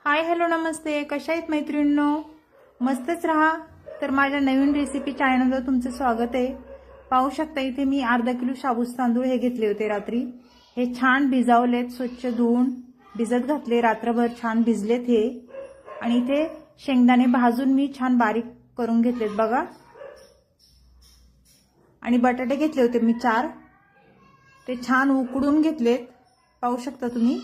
Hi hello नमस्ते, कशा आहेत मैत्रिणींनो? मस्तच राहा. तर माझ्या नवीन रेसिपी चॅनलवर तुमचं स्वागत आहे. पाहू शकता इथे मी अर्धा किलो शाबूस तांदूळ हे घेतले होते रात्री. हे छान भिजावलेत, स्वच्छ धुवून भिजत घातले, रात्रभर छान भिजलेत हे. आणि इथे शेंगदाणे भाजून मी छान बारीक करून घेतलेत बघा. आणि बटाटे घेतले होते मी 4, ते छान उकडून घेतलेत, पाहू शकता तुम्ही.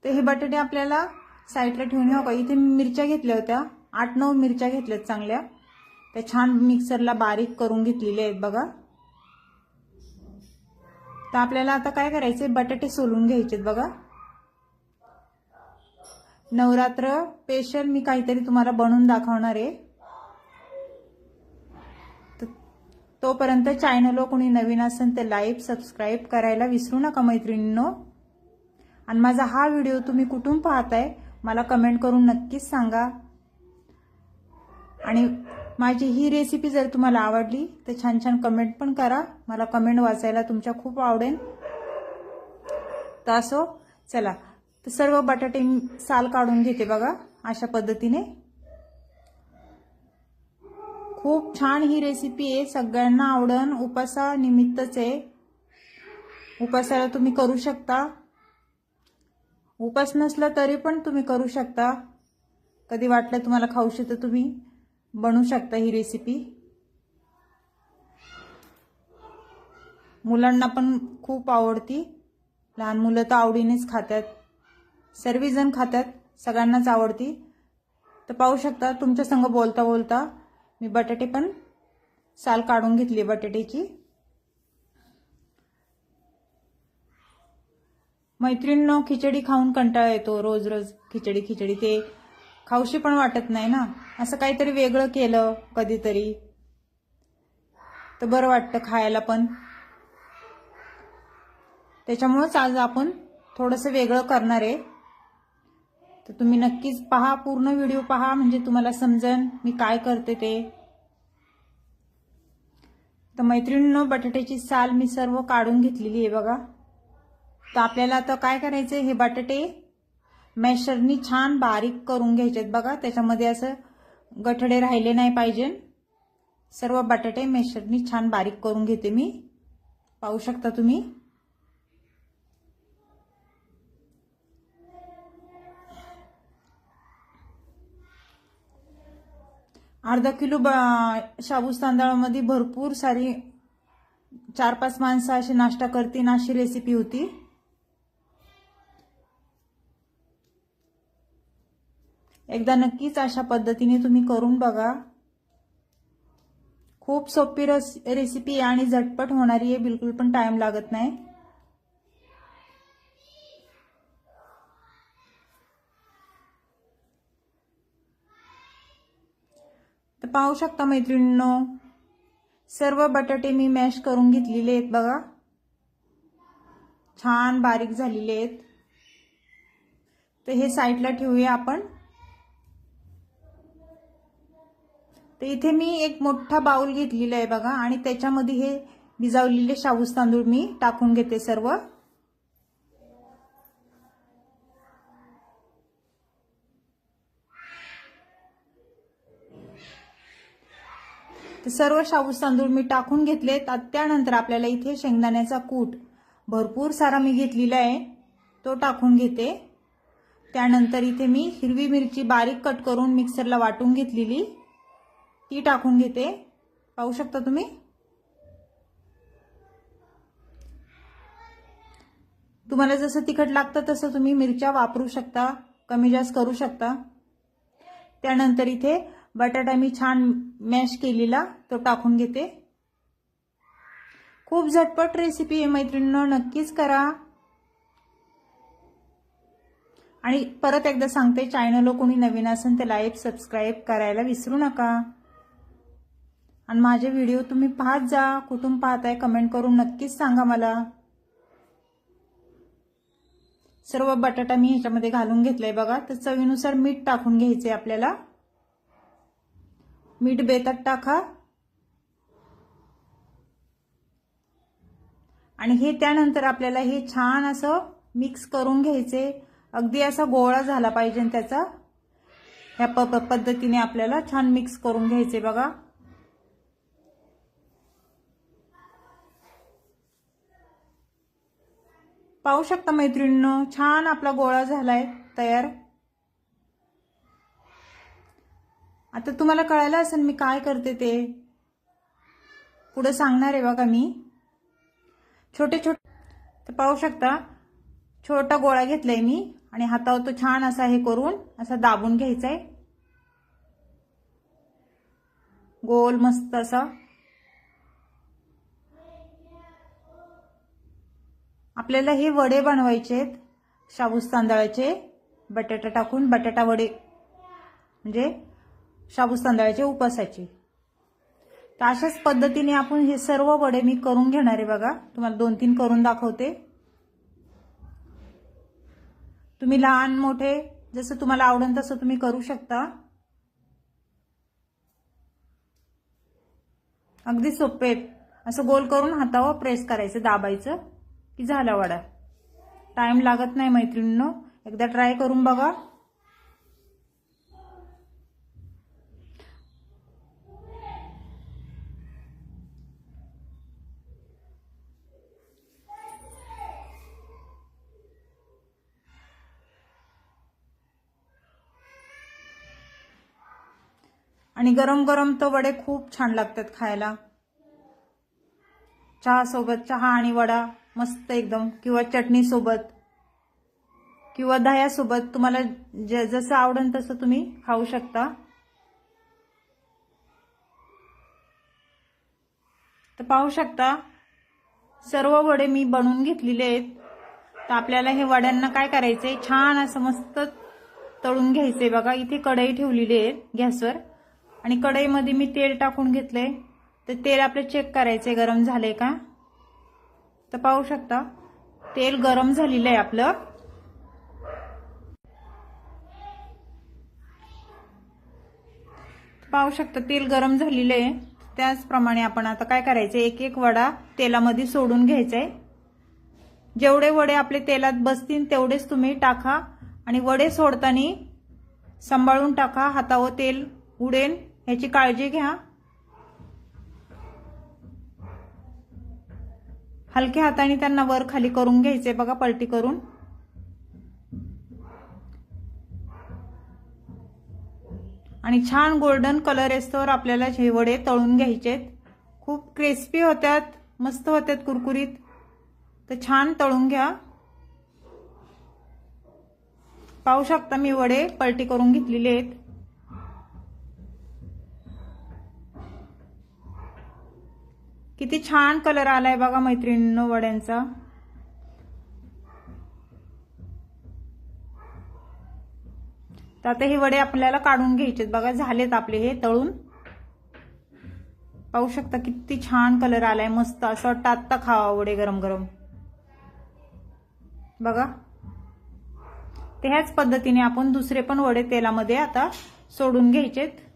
तर हे बटाटे आपल्याला साईडला ठेवून हवं. इथे मिरच्या घेतल्या होत्या, 8-9 मिरच्या घेतल्यात चांगल्या, त्या छान मिक्सरला बारीक करून घेतलेल्या आहेत बघा. तर आपल्याला आता काय करायचे, बटाटे सोलून घ्यायचेत बघा. नवरात्र स्पेशल मी काहीतरी तुम्हाला बनवून दाखवणार आहे. तोपर्यंत चॅनलवर कोणी नवीन असेल तर लाईक सबस्क्राईब करायला विसरू नका मैत्रिणींनो. आणि माझा हा व्हिडिओ तुम्ही कुठून पाहताय मला कमेंट करून नक्कीच सांगा. आणि माझी ही रेसिपी जर तुम्हाला आवडली तर छान छान कमेंट पण करा, मला कमेंट वाचायला तुमच्या खूप आवडेल. तर असो चला, तर सर्व बटाटे साल काढून घेते बघा अशा पद्धतीने. खूप छान ही रेसिपी आहे, सगळ्यांना आवडन, उपासा निमित्तच आहे. उपासाला तुम्ही करू शकता, उपास नसला तरी पण तुम्ही करू शकता. कधी वाटलं तुम्हाला खाऊशी तर तुम्ही बनवू शकता ही रेसिपी. मुलांना पण खूप आवडती, लहान मुलं तर आवडीनेच खातात, सर्वजण खातात, सगळ्यांनाच आवडती. तर पाहू शकता तुमच्या संग बोलता बोलता मी बटाटे पण साल काढून घेतली बटाट्याची. मैत्रिणींनो, खिचडी खाऊन कंटाळा येतो, रोज रोज खिचडी खिचडी ते खाऊशी पण वाटत नाही ना. असं काहीतरी वेगळं केलं कधीतरी तर बरं वाटतं खायला पण. त्याच्यामुळेच आज आपण थोडंसं वेगळं करणार आहे. तर तुम्ही नक्कीच पहा, पूर्ण व्हिडिओ पहा, म्हणजे तुम्हाला समजेल मी काय करते ते. तर मैत्रिणींनो, बटाट्याची साल मी सर्व काढून घेतलेली आहे बघा. तर आपल्याला आता काय करायचं, हे बटाटे मॅशरनी छान बारीक करून घ्यायचेत बघा. त्याच्यामध्ये असं गठडे राहिले नाही पाहिजे. सर्व बटाटे मॅशरनी छान बारीक करून घेते मी, पाहू शकता तुम्ही. अर्धा किलो शाबूस तांदळामध्ये भरपूर सारी 4-5 माणसं अशी नाश्ता करतील अशी रेसिपी होती. एकदा नक्कीच अशा पद्धतीने तुम्ही करून बघा. खूप सोपी रेसिपी आहे आणि झटपट होणारी आहे, बिलकुल पण टाइम लागत नाही. तर पाहू शकता मैत्रिणींनो, सर्व बटाटे मी मॅश करून घेतलेले आहेत बघा, छान बारीक झालेले आहेत. तर हे साईडला ठेवूया आपण. तर इथे मी एक मोठा बाउल घेतलेला आहे बघा, आणि त्याच्यामध्ये हे भिजवलेले शाबूस तांदूळ मी टाकून घेते सर्व. तर सर्व शाबूस तांदूळ मी टाकून घेतलेत. त्यानंतर आपल्याला इथे शेंगदाण्याचा कूट भरपूर सारा मी घेतलेला आहे, तो टाकून घेते. त्यानंतर इथे मी हिरवी मिरची बारीक कट करून मिक्सरला वाटून घेतलेली, ती टाकून घेते, पाहू शकता तुम्ही. तुम्हाला जसं तिखट लागतं तसं तुम्ही मिरच्या वापरू शकता, कमी जास्त करू शकता. त्यानंतर इथे बटाटा मी छान मॅश केलेला तो टाकून घेते. खूप झटपट रेसिपी आहे मैत्रिणींनो, नक्कीच करा. आणि परत एकदा सांगते, चॅनलला कोणी नवीन असेल तर लाईक सबस्क्राईब करायला विसरू नका. आणि माझे व्हिडिओ तुम्ही पाहत जा, कुठून पाहताय कमेंट करून नक्कीच सांगा मला. सर्व बटाटा मी ह्याच्यामध्ये घालून घेतलाय बघा. तर चवीनुसार मीठ टाकून घ्यायचे आपल्याला, मीठ बेतात टाका. आणि हे त्यानंतर आपल्याला हे छान असं मिक्स करून घ्यायचे। अगदी असा गोळा झाला पाहिजे त्याचा। ह्या पद्धतीने आपल्याला छान मिक्स करून घ्यायचे बघा। पाहू शकता मैत्रिणींनो, छान आपला गोळा झालाय तयार। आता तुम्हाला कळालं असेल मी काय करते ते, पुढे सांगणार आहे बघा मी। छोटे छोटे तर पाहू शकता, छोटा गोळा घेतलाय मी आणि हातावर तो छान असा हे करून असा दाबून घ्यायचा आहे, गोल मस्त असा। आपल्याला हे वडे बनवायचे आहेत शाबूस तांदळाचे, बटाटा टाकून बटाटा वडे, म्हणजे शाबूस तांदळाचे उपासाचे। तर अशाच पद्धतीने आपण हे सर्व वडे मी करून घेणार आहे बघा। तुम्हाला 2-3 करून दाखवते। तुम्ही लहान मोठे जसं तुम्हाला आवडेल तसं तुम्ही करू शकता। अगदी सोपे आहेत। असं गोल करून हातावर प्रेस करायचं, दाबायचं की झाला वडा। टाइम लागत नाही मैत्रिणींनो, एकदा ट्राय करून बघा। आणि गरम गरम तो वडे खूप छान लागतात खायला। चहा सोबत, चहा आणि वडा मस्त एकदम, किंवा चटणी सोबत किंवा दह्यासोबत, तुम्हाला जसं आवडेल तसं तुम्ही खाऊ शकता। तर पाहू शकता सर्व वडे मी बनवून घेतलेले आहेत। तर आपल्याला हे वड्यांना काय करायचंय, छान असं मस्त तळून घ्यायचंय बघा। इथे कढई ठेवलेली आहे गॅसवर आणि कढईमध्ये मी तेल टाकून घेतलंय। तर तेल आपले चेक करायचंय गरम झालंय का। तर पाहू शकता तेल गरम झालेलं आहे आपलं। पाहू शकता तेल गरम झालेलं आहे। त्याचप्रमाणे आपण आता काय करायचंय, एक एक वडा तेलामध्ये सोडून घ्यायचाय। जेवढे वडे आपले तेलात बसतील तेवढेच तुम्ही टाका आणि वडे सोडताना सांभाळून टाका, हातावर तेल उडेल याची काळजी घ्या। हलक्या हाताने त्यांना वर खाली करून घ्यायचे बघा, पलटी करून। आणि छान गोल्डन कलर येस्तोवर आपल्याला हे वडे तळून घ्यायचेत। खूप क्रिस्पी होतात, मस्त होतात, कुरकुरीत। तर छान तळून घ्या। पाहू शकता मी वडे पलटी करून घेतलेले आहेत। किती छान कलर आलाय बघा मैत्रिणींनो वड्यांचा। तर आता हे वडे आपल्याला काढून घ्यायचेत बघा, झालेत आपले हे तळून। पाहू शकता किती छान कलर आलाय, मस्त असं वाटतं आत्ता खावा वडे गरम गरम बघा। तर ह्याच पद्धतीने आपण दुसरे पण वडे तेलामध्ये आता सोडून घ्यायचेत।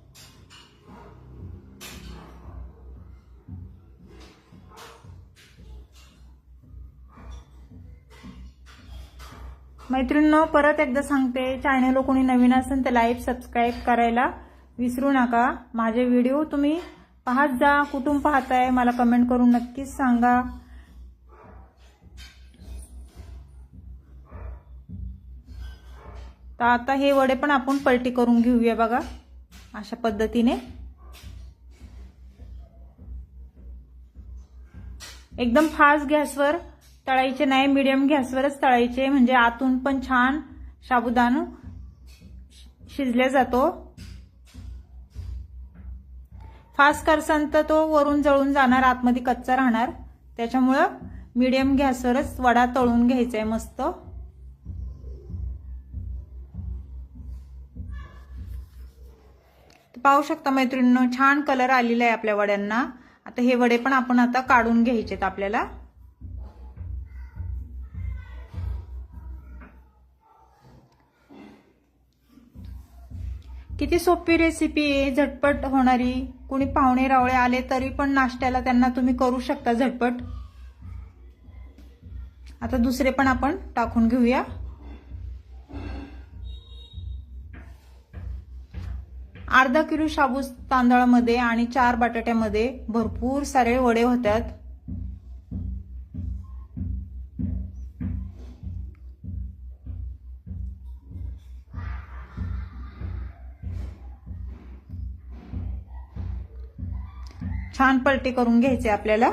मैत्रिणींनो परत एकदा सांगते, चॅनल कोणी नवीन असेल तर लाईक सबस्क्राईब करायला विसरू नका। माझे व्हिडिओ तुम्ही पाहत जा, कुठून पाहताय मला कमेंट करून नक्कीच सांगा। तर आता हे वडे पण आपण पलटी करून घेऊया बघा, अशा पद्धतीने। एकदम फास्ट गॅसवर तळायचे नाही, मीडियम गॅसवरच तळायचे, म्हणजे आतून पण छान साबुदाणा शिजल्या जातो। फास्ट करसान तर तो वरून जळून जाणार, आतमध्ये कच्चा राहणार। त्याच्यामुळं मीडियम गॅसवरच वडा तळून घ्यायचा आहे मस्त। पाहू शकता मैत्रिणींनो छान कलर आलेला आहे आपल्या वड्यांना। आता हे वडे पण आपण आता काढून घ्यायचेत आपल्याला। किती सोपी रेसिपी आहे, झटपट होणारी। कोणी पाहुणे रावळे आले तरी पण नाश्त्याला त्यांना तुम्ही करू शकता झटपट। आता दुसरे पण आपण टाकून घेऊया। अर्धा किलो शाबूत तांदळामध्ये आणि 4 बटाट्यामध्ये भरपूर सारे वडे होतात। छान पलटी करून घ्यायचे आपल्याला।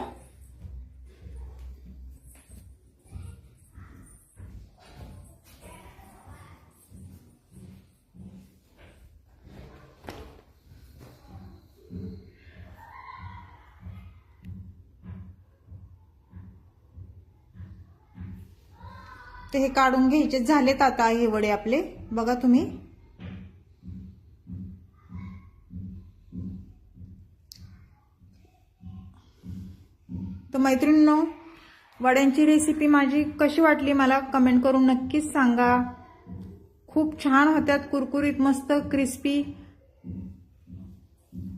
ते हे काढून घ्यायचे झालेत आता हे वडे आपले, बघा तुम्ही। तर मैत्रिणींनो, वड्यांची रेसिपी माझी कशी वाटली मला कमेंट करून नक्कीच सांगा। खूप छान होत्यात, कुरकुरीत, मस्त क्रिस्पी।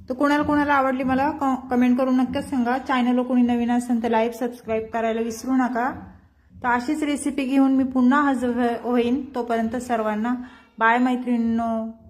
तर कोणाला आवडली मला कमेंट करून नक्कीच सांगा। चॅनलला कोणी नवीन असेल तर लाईक सबस्क्राईब करायला विसरू नका। तर अशीच रेसिपी घेऊन मी पुन्हा हजर होईन। तोपर्यंत सर्वांना बाय मैत्रिणींनो।